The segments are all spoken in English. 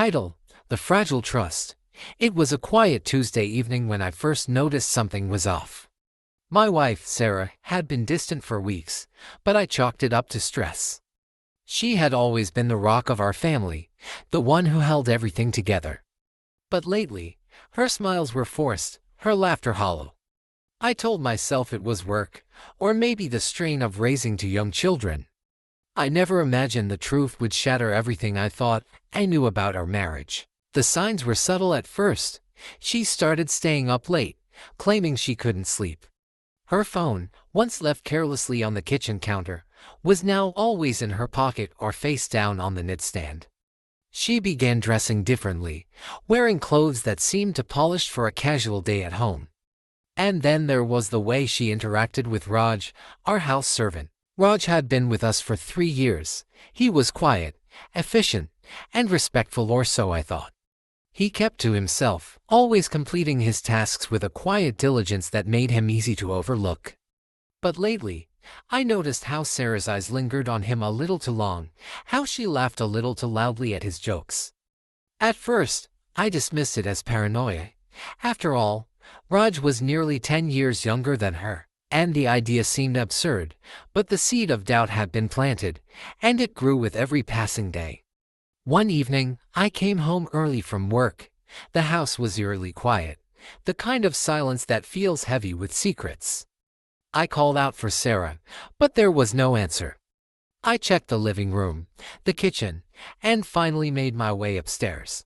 Title: The Fragile Trust. It was a quiet Tuesday evening when I first noticed something was off. My wife, Sarah, had been distant for weeks, but I chalked it up to stress. She had always been the rock of our family, the one who held everything together. But lately, her smiles were forced, her laughter hollow. I told myself it was work, or maybe the strain of raising two young children. I never imagined the truth would shatter everything I thought I knew about our marriage. The signs were subtle at first. She started staying up late, claiming she couldn't sleep. Her phone, once left carelessly on the kitchen counter, was now always in her pocket or face down on the nightstand. She began dressing differently, wearing clothes that seemed too polished for a casual day at home. And then there was the way she interacted with Raj, our house servant. Raj had been with us for 3 years. He was quiet, efficient, and respectful, or so I thought. He kept to himself, always completing his tasks with a quiet diligence that made him easy to overlook. But lately, I noticed how Sarah's eyes lingered on him a little too long, how she laughed a little too loudly at his jokes. At first, I dismissed it as paranoia. After all, Raj was nearly 10 years younger than her, and the idea seemed absurd, but the seed of doubt had been planted, and it grew with every passing day. One evening, I came home early from work. The house was eerily quiet, the kind of silence that feels heavy with secrets. I called out for Sarah, but there was no answer. I checked the living room, the kitchen, and finally made my way upstairs.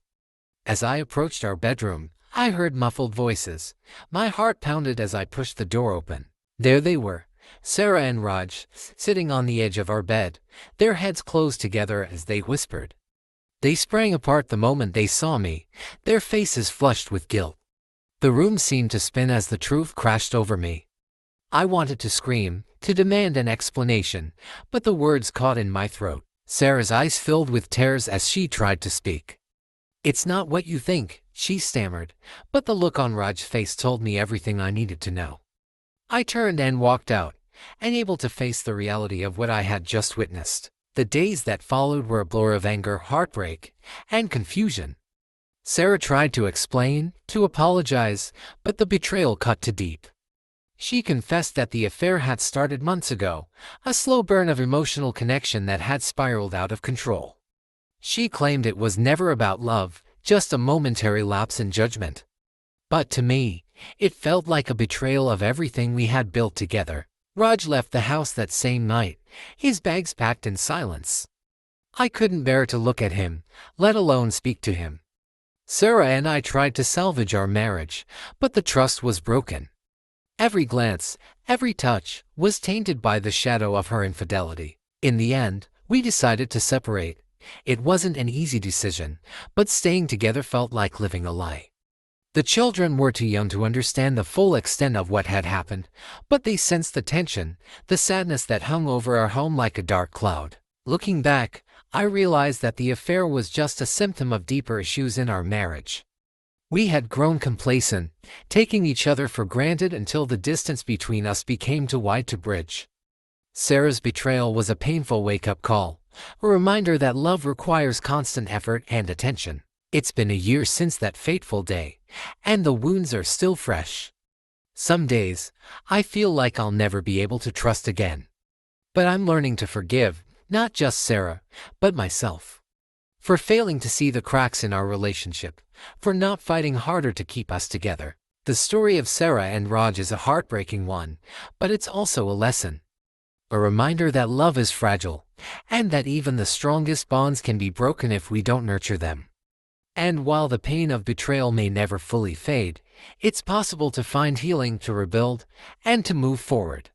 As I approached our bedroom, I heard muffled voices. My heart pounded as I pushed the door open. There they were, Sarah and Raj, sitting on the edge of our bed, their heads close together as they whispered. They sprang apart the moment they saw me, their faces flushed with guilt. The room seemed to spin as the truth crashed over me. I wanted to scream, to demand an explanation, but the words caught in my throat. Sarah's eyes filled with tears as she tried to speak. "It's not what you think," she stammered, but the look on Raj's face told me everything I needed to know. I turned and walked out, unable to face the reality of what I had just witnessed. The days that followed were a blur of anger, heartbreak, and confusion. Sarah tried to explain, to apologize, but the betrayal cut too deep. She confessed that the affair had started months ago, a slow burn of emotional connection that had spiraled out of control. She claimed it was never about love, just a momentary lapse in judgment. But to me, it felt like a betrayal of everything we had built together. Raj left the house that same night, his bags packed in silence. I couldn't bear to look at him, let alone speak to him. Sarah and I tried to salvage our marriage, but the trust was broken. Every glance, every touch, was tainted by the shadow of her infidelity. In the end, we decided to separate. It wasn't an easy decision, but staying together felt like living a lie. The children were too young to understand the full extent of what had happened, but they sensed the tension, the sadness that hung over our home like a dark cloud. Looking back, I realized that the affair was just a symptom of deeper issues in our marriage. We had grown complacent, taking each other for granted until the distance between us became too wide to bridge. Sarah's betrayal was a painful wake-up call, a reminder that love requires constant effort and attention. It's been a year since that fateful day, and the wounds are still fresh. Some days, I feel like I'll never be able to trust again. But I'm learning to forgive, not just Sarah, but myself. For failing to see the cracks in our relationship, for not fighting harder to keep us together. The story of Sarah and Raj is a heartbreaking one, but it's also a lesson. A reminder that love is fragile, and that even the strongest bonds can be broken if we don't nurture them. And while the pain of betrayal may never fully fade, it's possible to find healing, to rebuild, and to move forward.